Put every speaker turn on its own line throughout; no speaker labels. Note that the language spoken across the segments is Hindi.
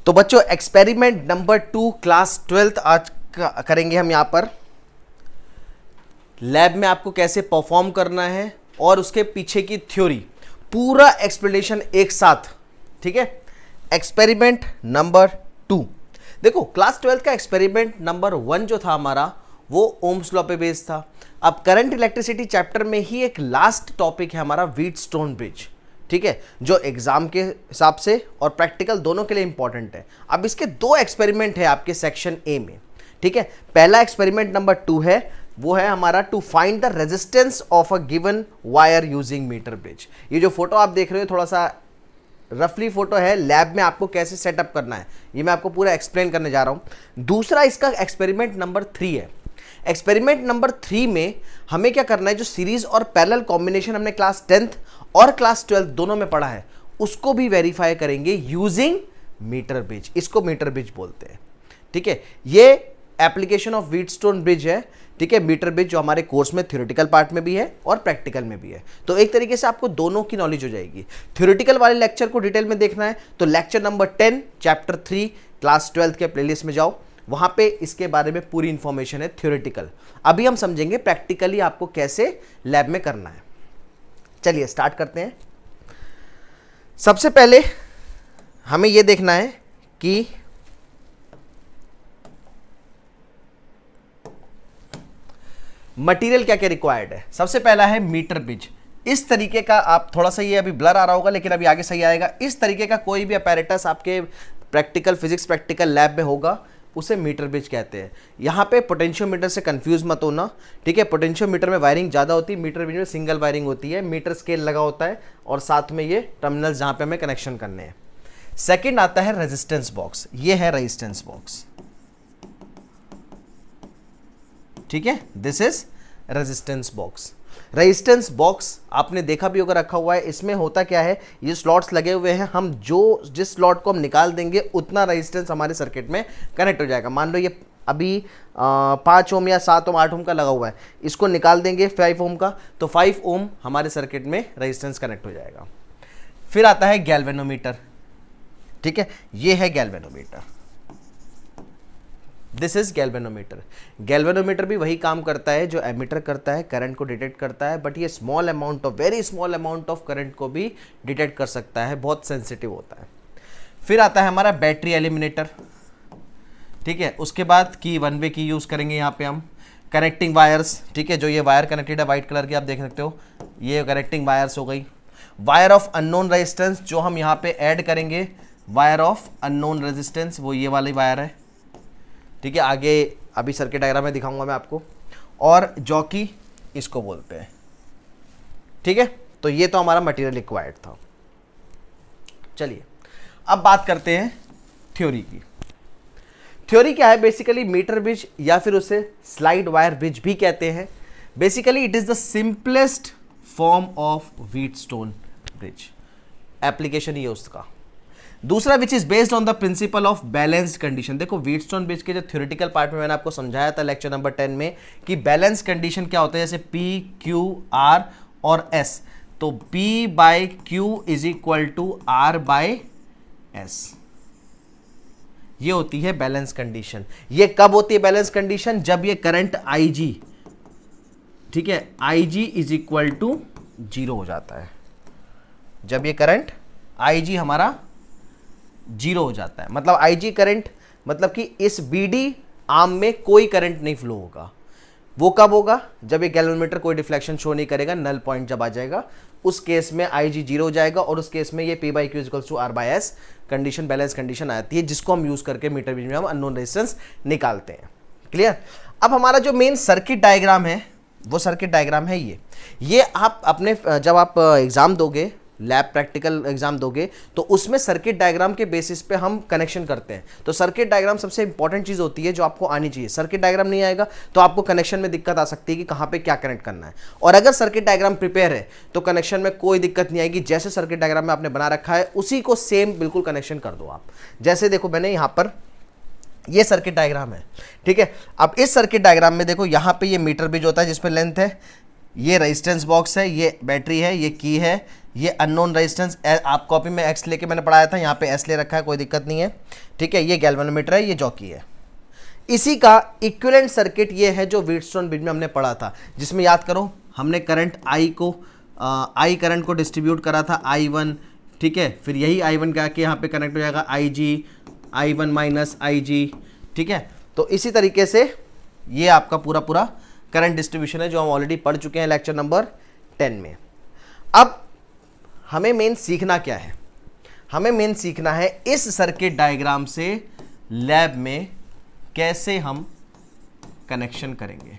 तो बच्चों एक्सपेरिमेंट नंबर 2 क्लास 12th आज करेंगे हम यहाँ पर। लैब में आपको कैसे परफॉर्म करना है और उसके पीछे की थ्योरी, पूरा एक्सप्लेनेशन एक साथ, ठीक है। एक्सपेरिमेंट नंबर 2, देखो क्लास 12th का एक्सपेरिमेंट नंबर 1 जो था हमारा वो ओम्स लॉ पे बेस्ड था। अब करंट इलेक्ट्रिसिटी चैप्टर में ही एक लास्ट टॉपिक है हमारा व्हीटस्टोन ब्रिज, ठीक है, जो एग्जाम के हिसाब से और प्रैक्टिकल दोनों के लिए इंपॉर्टेंट है। अब इसके 2 एक्सपेरिमेंट है आपके सेक्शन ए में, ठीक है। पहला एक्सपेरिमेंट नंबर 2 है, वो है हमारा to find the resistance of a given wire using metre bridge. ये जो फोटो आप देख रहे हो थोड़ा सा रफली फोटो है, लैब में आपको कैसे सेटअप करना है ये मैं आपको पूरा एक्सप्लेन करने जा रहा हूं। दूसरा इसका एक्सपेरिमेंट नंबर 3 है। एक्सपेरिमेंट नंबर 3 में हमें क्या करना है, जो सीरीज और पैरेलल कॉम्बिनेशन हमने क्लास 10th और क्लास 12th दोनों में पढ़ा है उसको भी वेरीफाई करेंगे यूजिंग मीटर ब्रिज। इसको मीटर ब्रिज बोलते हैं, ठीक है। ये एप्लीकेशन ऑफ व्हीटस्टोन ब्रिज है, ठीक है। मीटर ब्रिज जो हमारे कोर्स में थ्योरेटिकल पार्ट में भी है और प्रैक्टिकल में भी है, तो एक तरीके से आपको दोनों की नॉलेज हो जाएगी। थ्योरेटिकल वाले लेक्चर को डिटेल में देखना है तो lecture number 10 chapter 3 class 12th के प्लेलिस्ट में जाओ, वहां पे इसके बारे में पूरी इंफॉर्मेशन है थ्योरेटिकल। अभी हम समझेंगे प्रैक्टिकली आपको कैसे लैब में करना है। चलिए स्टार्ट करते हैं। सबसे पहले हमें यह देखना है कि मटेरियल क्या क्या रिक्वायर्ड है। सबसे पहला है मीटर ब्रिज। इस तरीके का, आप थोड़ा सा ये अभी ब्लर आ रहा होगा लेकिन अभी आगे सही आएगा, इस तरीके का कोई भी अपैरेटस आपके प्रैक्टिकल फिजिक्स प्रैक्टिकल लैब में होगा उसे मीटर ब्रिज कहते हैं। यहाँ पे पोटेंशियोमीटर से कंफ्यूज मत होना, ठीक है। पोटेंशियोमीटर में वायरिंग ज़्यादा होती है, मीटर ब्रिज में सिंगल वायरिंग होती है, मीटर स्केल लगा होता है और साथ में ये टर्मिनल्स जहाँ पे हमें कनेक्शन करने हैं। सेकेंड आता है रेजिस्टेंस बॉक्स। ये है रेजिस्टेंस बॉक्स, ठीक है, this is resistance box. Resistance box आपने देखा भी होगा रखा हुआ है। इसमें होता क्या है, ये स्लॉट्स लगे हुए हैं, हम जिस स्लॉट को हम निकाल देंगे उतना रेजिस्टेंस हमारे सर्किट में कनेक्ट हो जाएगा। मान लो ये अभी 5 ओम या 7 ओम 8 ओम का लगा हुआ है, इसको निकाल देंगे 5 ओम का, तो 5 ओम हमारे सर्किट में रेजिस्टेंस कनेक्ट हो जाएगा। फिर आता है गैल्वेनोमीटर, ठीक है, ये है galvanometer, this is galvanometer. Galvanometer भी वही काम करता है जो एमीटर करता है, करंट को डिटेक्ट करता है, बट ये small amount of, very small amount of current को भी डिटेक्ट कर सकता है, बहुत सेंसिटिव होता है। फिर आता है हमारा बैटरी एलिमिनेटर, ठीक है। उसके बाद की 1 वे की यूज़ करेंगे यहाँ पे हम। कनेक्टिंग वायर्स, ठीक है, जो ये वायर कनेक्टेड है वाइट कलर की आप देख सकते हो, ये कनेक्टिंग वायर्स हो गई। वायर ऑफ अननोन रेजिस्टेंस जो हम यहाँ पे ऐड करेंगे, वायर ऑफ अननोन रेजिस्टेंस वो ये वाली वायर है, ठीक है। आगे अभी सर्किट डायग्राम में दिखाऊंगा मैं आपको। और जॉकी इसको बोलते हैं, ठीक है। तो ये तो हमारा मटेरियल रिक्वायर्ड था। चलिए अब बात करते हैं थ्योरी की। थ्योरी क्या है, बेसिकली मीटर ब्रिज या फिर उसे स्लाइड वायर ब्रिज भी कहते हैं। Basically it is the simplest form of Wheatstone bridge. Application ये उसका। दूसरा which is based on the principle of balanced condition. देखो व्हीटस्टोन ब्रिज के जो थ्योरेटिकल पार्ट में मैंने आपको समझाया था लेक्चर नंबर 10 में कि बैलेंस कंडीशन क्या होता है, जैसे P, Q, R और S। तो P by Q is equal to R by S, ये होती है बैलेंस कंडीशन। ये कब होती है बैलेंस कंडीशन, जब ये करंट IG, ठीक है, IG इज इक्वल टू 0 हो जाता है। जब ये करंट IG हमारा 0 हो जाता है, मतलब IG करंट, मतलब कि इस BD आर्म में कोई करंट नहीं फ्लो होगा। वो कब होगा, जब ये गैल्वेनोमीटर कोई डिफ्लेक्शन शो नहीं करेगा, नल पॉइंट जब आ जाएगा, उस केस में IG 0 हो जाएगा और उस केस में ये P by Q equals to R by S condition, balance condition आती है, जिसको हम यूज करके मीटर ब्रिज में हम अननोन रेजिस्टेंस निकालते हैं। क्लियर। अब हमारा जो मेन सर्किट डायग्राम है वो सर्किट डायग्राम है ये आप अपने जब आप एग्जाम दोगे, लैब प्रैक्टिकल एग्जाम दोगे, तो उसमें सर्किट डायग्राम के बेसिस पे हम कनेक्शन करते हैं। तो सर्किट डायग्राम सबसे इंपॉर्टेंट चीज़ होती है जो आपको आनी चाहिए। सर्किट डायग्राम नहीं आएगा तो आपको कनेक्शन में दिक्कत आ सकती है कि कहाँ पे क्या कनेक्ट करना है। और अगर सर्किट डायग्राम प्रिपेयर है तो कनेक्शन में कोई दिक्कत नहीं आएगी। जैसे सर्किट डायग्राम में आपने बना रखा है उसी को सेम बिल्कुल कनेक्शन कर दो आप। जैसे देखो मैंने यहाँ पर ये सर्किट डायग्राम है, ठीक है। अब इस सर्किट डायग्राम में देखो यहाँ पे ये मीटर ब्रिज होता है जिसपे लेंथ है, ये रेजिस्टेंस बॉक्स है, ये बैटरी है, ये की है, ये अननोन रेजिस्टेंस, आप कॉपी में एक्स लेके मैंने पढ़ाया था, यहाँ पे एस ले रखा है, कोई दिक्कत नहीं है, ठीक है। ये गैल्वेनोमीटर है, ये जॉकी है। इसी का इक्विवेलेंट सर्किट ये है जो व्हीटस्टोन ब्रिज में हमने पढ़ा था, जिसमें याद करो हमने करंट आई करंट को डिस्ट्रीब्यूट करा था I1, ठीक है। फिर यही I1 का के यहाँ पे कनेक्ट हो जाएगा IG, I1 माइनस IG, ठीक है। तो इसी तरीके से ये आपका पूरा करंट डिस्ट्रीब्यूशन है जो हम ऑलरेडी पढ़ चुके हैं लेक्चर नंबर 10 में। अब हमें मेन सीखना क्या है? हमें मेन सीखना है इस सर्किट डायग्राम से लैब में कैसे हम कनेक्शन करेंगे।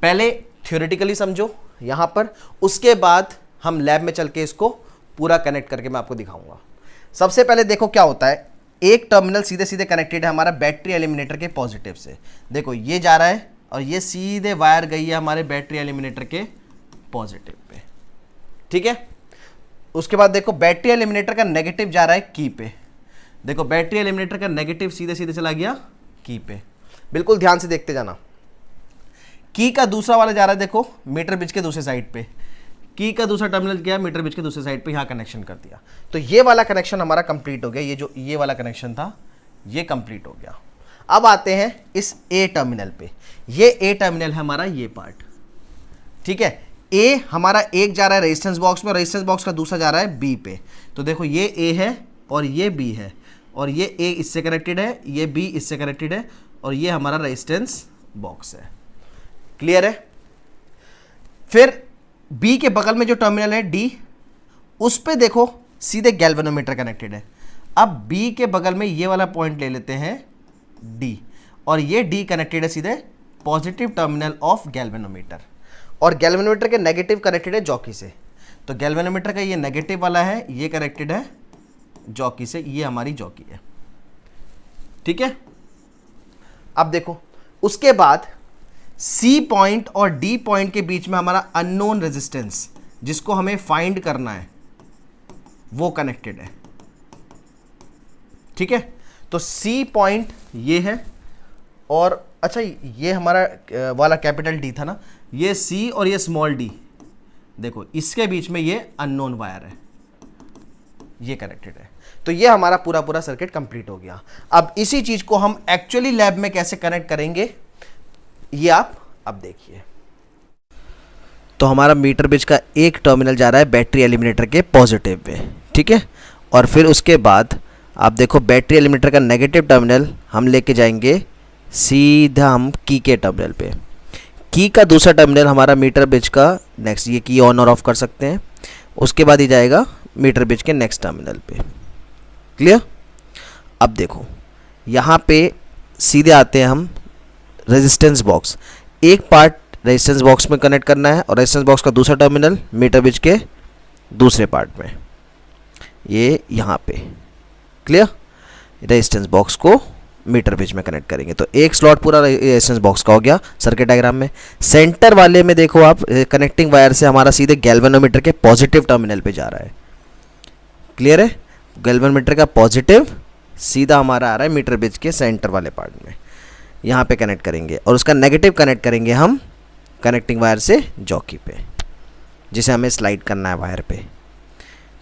पहले थ्योरेटिकली समझो यहां पर, उसके बाद हम लैब में चल के इसको पूरा कनेक्ट करके मैं आपको दिखाऊंगा। सबसे पहले देखो क्या होता है, एक टर्मिनल सीधे सीधे कनेक्टेड है हमारा बैटरी एलिमिनेटर के पॉजिटिव से। देखो ये जा रहा है और ये सीधे वायर गई है हमारे बैटरी एलिमिनेटर के पॉजिटिव पे, ठीक है। उसके बाद देखो बैटरी एलिमिनेटर का नेगेटिव जा रहा है की पे। देखो बैटरी एलिमिनेटर का नेगेटिव सीधे सीधे चला गया की पे, बिल्कुल ध्यान से देखते जाना। की का दूसरा वाला जा रहा है देखो मीटर ब्रिज के दूसरे साइड पे, की का दूसरा टर्मिनल गया मीटर ब्रिज के दूसरे साइड पे, यहाँ कनेक्शन कर दिया। तो ये वाला कनेक्शन हमारा कंप्लीट हो गया, ये जो ये वाला कनेक्शन था ये कंप्लीट हो गया। अब आते हैं इस ए टर्मिनल पे, ये ए टर्मिनल है हमारा ये पार्ट, ठीक है। ए हमारा एक जा रहा है रेजिस्टेंस बॉक्स में, रेजिस्टेंस बॉक्स का दूसरा जा रहा है बी पे। तो देखो ये ए है और ये बी है, और ये ए इससे कनेक्टेड है, ये बी इससे कनेक्टेड है, और ये हमारा रेजिस्टेंस बॉक्स है। क्लियर है? फिर बी के बगल में जो टर्मिनल है डी, उस पे देखो सीधे गैल्वेनोमीटर कनेक्टेड है। अब बी के बगल में ये वाला पॉइंट ले लेते हैं डी, और ये डी कनेक्टेड है सीधे पॉजिटिव टर्मिनल ऑफ गैल्वेनोमीटर, और गैल्वेनोमीटर के नेगेटिव कनेक्टेड है जॉकी से। तो गैल्वेनोमीटर का ये नेगेटिव वाला है, ये कनेक्टेड है जॉकी से, ये हमारी जॉकी है, ठीक है। अब देखो उसके बाद सी पॉइंट और डी पॉइंट के बीच में हमारा अननोन रेजिस्टेंस जिसको हमें फाइंड करना है वो कनेक्टेड है, ठीक है। तो सी पॉइंट ये है, और अच्छा ये हमारा वाला कैपिटल डी था ना, ये सी और ये स्मॉल डी, देखो इसके बीच में ये अननोन वायर है, ये कनेक्टेड है। तो ये हमारा पूरा सर्किट कंप्लीट हो गया। अब इसी चीज को हम एक्चुअली लैब में कैसे कनेक्ट करेंगे ये आप अब देखिए। तो हमारा मीटर ब्रिज का एक टर्मिनल जा रहा है बैटरी एलिमिनेटर के पॉजिटिव में, ठीक है। और फिर उसके बाद आप देखो बैटरी एलिमिनेटर का नेगेटिव टर्मिनल हम लेके जाएंगे सीधा हम की के टर्मिनल पे। की का दूसरा टर्मिनल हमारा मीटर ब्रिज का नेक्स्ट, ये की ऑन और ऑफ कर सकते हैं। उसके बाद ही जाएगा मीटर ब्रिज के नेक्स्ट टर्मिनल पे। क्लियर? अब देखो यहाँ पे सीधे आते हैं हम रेजिस्टेंस बॉक्स, एक पार्ट रेजिस्टेंस बॉक्स में कनेक्ट करना है और रेजिस्टेंस बॉक्स का दूसरा टर्मिनल मीटर ब्रिज के दूसरे पार्ट में, ये यहाँ पे। क्लियर? रेजिस्टेंस बॉक्स को मीटर ब्रिज में कनेक्ट करेंगे तो एक स्लॉट पूरा रेजिस्टेंस बॉक्स का हो गया सर्किट डायग्राम में। सेंटर वाले में देखो आप कनेक्टिंग वायर से हमारा सीधे गैल्वेनोमीटर के पॉजिटिव टर्मिनल पे जा रहा है। क्लियर है? गैल्वेनोमीटर का पॉजिटिव सीधा हमारा आ रहा है मीटर ब्रिज के सेंटर वाले पार्ट में, यहाँ पे कनेक्ट करेंगे, और उसका नेगेटिव कनेक्ट करेंगे हम कनेक्टिंग वायर से जॉकी पे, जिसे हमें स्लाइड करना है वायर पे,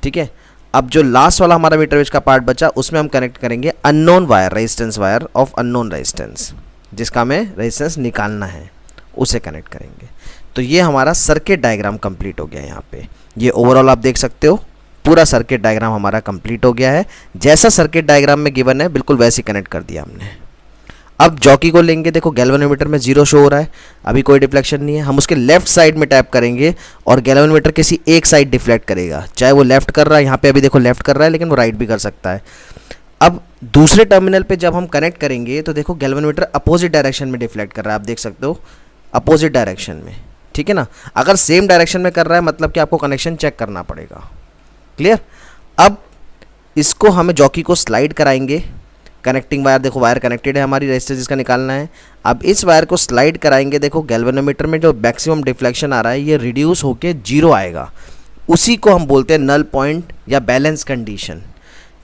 ठीक है। अब जो लास्ट वाला हमारा मीटर ब्रिज का पार्ट बचा उसमें हम कनेक्ट करेंगे unknown wire, resistance wire of unknown resistance, जिसका हमें रेजिस्टेंस निकालना है, उसे कनेक्ट करेंगे। तो ये हमारा सर्किट डायग्राम कंप्लीट हो गया है। यहाँ पे ये ओवरऑल आप देख सकते हो पूरा सर्किट डायग्राम हमारा कंप्लीट हो गया है। जैसा सर्किट डायग्राम में गिवन है बिल्कुल वैसे ही कनेक्ट कर दिया हमने। अब जॉकी को लेंगे, देखो गैल्वेनोमीटर में 0 शो हो रहा है, अभी कोई डिफ्लेक्शन नहीं है। हम उसके लेफ्ट साइड में टैप करेंगे और गैल्वेनोमीटर किसी एक साइड डिफ्लेक्ट करेगा, चाहे वो लेफ्ट कर रहा है, यहाँ पे अभी देखो लेफ्ट कर रहा है, लेकिन वो राइट भी कर सकता है। अब दूसरे टर्मिनल पे जब हम कनेक्ट करेंगे तो देखो गैल्वेनोमीटर अपोजिट डायरेक्शन में डिफ्लेक्ट कर रहा है, आप देख सकते हो अपोजिट डायरेक्शन में, ठीक है ना। अगर सेम डायरेक्शन में कर रहा है मतलब कि आपको कनेक्शन चेक करना पड़ेगा। क्लियर? अब इसको हमें जॉकी को स्लाइड कराएंगे, कनेक्टिंग वायर, देखो वायर कनेक्टेड है हमारी, रेजिस्टेंस जिसका निकालना है। अब इस वायर को स्लाइड कराएंगे, देखो गैल्वेनोमीटर में जो मैक्सिमम डिफ्लेक्शन आ रहा है ये रिड्यूस होके 0 आएगा, उसी को हम बोलते हैं नल पॉइंट या बैलेंस कंडीशन,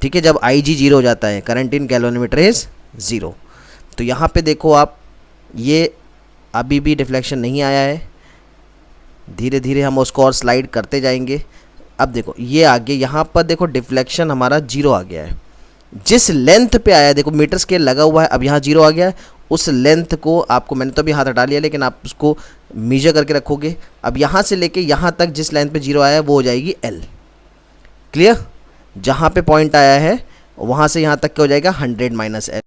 ठीक है। जब IG 0 हो जाता है, करंट इन गैल्वेनोमीटर इज 0। तो यहाँ पे देखो आप, ये अभी भी डिफ्लेक्शन नहीं आया है, धीरे धीरे हम उसको और स्लाइड करते जाएंगे। अब देखो ये आगे यहाँ पर देखो डिफ्लेक्शन हमारा 0 आ गया है। जिस लेंथ पे आया है, देखो मीटर स्केल लगा हुआ है, अब यहाँ 0 आ गया है। उस लेंथ को आपको, मैंने तो अभी हाथ हटा लिया, लेकिन आप उसको मेजर करके रखोगे। अब यहाँ से लेके यहाँ तक जिस लेंथ पे 0 आया है वो हो जाएगी L। क्लियर? जहाँ पे पॉइंट आया है वहाँ से यहाँ तक क्या हो जाएगा 100 माइनस L।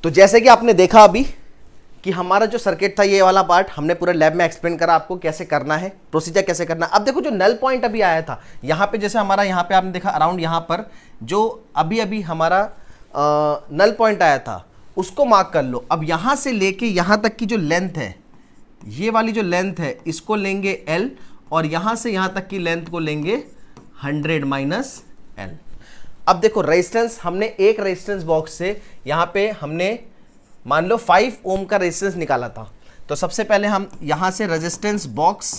तो जैसे कि आपने देखा अभी कि हमारा जो सर्किट था ये वाला पार्ट हमने पूरे लैब में एक्सप्लेन करा आपको कैसे करना है, प्रोसीजर कैसे करना है। अब देखो जो नल पॉइंट अभी आया था यहाँ पे, जैसे हमारा यहाँ पे आपने देखा अराउंड यहाँ पर जो अभी अभी हमारा नल पॉइंट आया था उसको मार्क कर लो। अब यहाँ से लेके यहाँ तक की जो लेंथ है, ये वाली जो लेंथ है इसको लेंगे L, और यहाँ से यहाँ तक की लेंथ को लेंगे 100 माइनस L। अब देखो रेजिस्टेंस, हमने एक रेजिस्टेंस बॉक्स से यहाँ पे हमने मान लो 5 ओम का रेजिस्टेंस निकाला था। तो सबसे पहले हम यहाँ से रेजिस्टेंस बॉक्स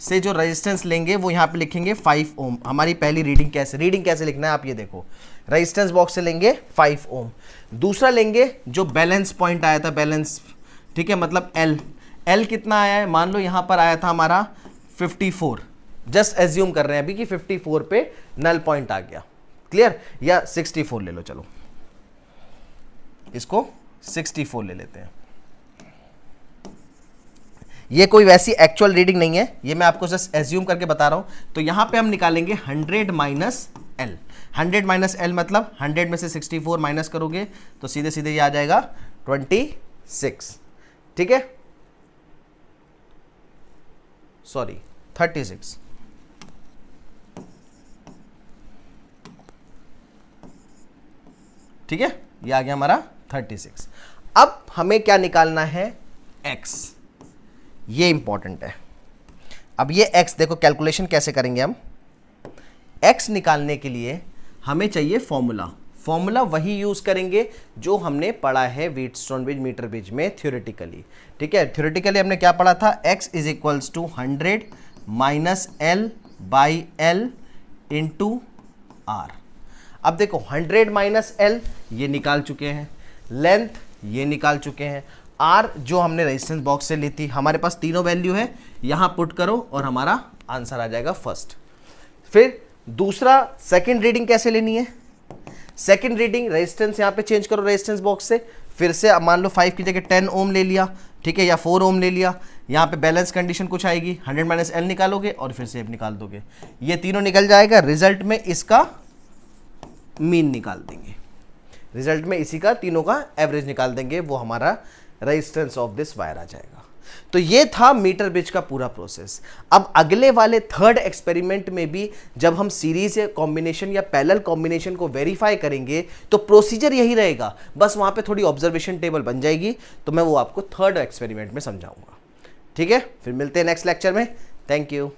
से जो रेजिस्टेंस लेंगे वो यहाँ पे लिखेंगे 5 ओम। हमारी पहली रीडिंग कैसे लिखना है आप ये देखो, रेजिस्टेंस बॉक्स से लेंगे 5 ओम। दूसरा लेंगे जो बैलेंस पॉइंट आया था, बैलेंस, ठीक है, मतलब L कितना आया है, मान लो यहाँ पर आया था हमारा 54, जस्ट एज्यूम कर रहे हैं अभी कि 54 पे नल पॉइंट आ गया। क्लियर? या 64 ले लो, चलो इसको 64 ले लेते हैं। ये कोई वैसी एक्चुअल रीडिंग नहीं है, ये मैं आपको जस्ट एज्यूम करके बता रहा हूं। तो यहां पे हम निकालेंगे 100 माइनस L। 100 माइनस L मतलब 100 में से 64 माइनस करोगे तो सीधे सीधे ये आ जाएगा 26। ठीक है, सॉरी 36। ठीक है, ये आ गया हमारा 36। अब हमें क्या निकालना है, x। ये इंपॉर्टेंट है। अब ये x देखो कैलकुलेशन कैसे करेंगे हम। x निकालने के लिए हमें चाहिए फॉर्मूला वही यूज करेंगे जो हमने पढ़ा है व्हीटस्टोन ब्रिज, मीटर ब्रिज में थ्योरेटिकली। ठीक है, थ्योरेटिकली हमने क्या पढ़ा था, x is equals to 100 minus L by L into R। अब देखो 100 माइनस L ये निकाल चुके हैं, लेंथ ये निकाल चुके हैं, R जो हमने रेजिस्टेंस बॉक्स से ली थी, हमारे पास तीनों वैल्यू है, यहां पुट करो और हमारा आंसर आ जाएगा फर्स्ट। फिर दूसरा सेकंड रीडिंग कैसे लेनी है, सेकंड रीडिंग रेजिस्टेंस यहां पे चेंज करो रेजिस्टेंस बॉक्स से, फिर से मान लो 5 की जगह 10 ओम ले लिया, ठीक है, या 4 ओम ले लिया। यहाँ पे बैलेंस कंडीशन कुछ आएगी, 100 माइनस L निकालोगे और फिर से निकाल दोगे, ये तीनों निकल जाएगा। रिजल्ट में इसका मीन निकाल देंगे, रिजल्ट में इसी का तीनों का एवरेज निकाल देंगे, वो हमारा रेजिस्टेंस ऑफ दिस वायर आ जाएगा। तो ये था मीटर ब्रिज का पूरा प्रोसेस। अब अगले वाले थर्ड एक्सपेरिमेंट में भी जब हम सीरीज या कॉम्बिनेशन या पैरेलल कॉम्बिनेशन को वेरीफाई करेंगे तो प्रोसीजर यही रहेगा, बस वहां पे थोड़ी ऑब्जर्वेशन टेबल बन जाएगी, तो मैं वो आपको थर्ड एक्सपेरिमेंट में समझाऊंगा। ठीक है, फिर मिलते हैं नेक्स्ट लेक्चर में। Thank you.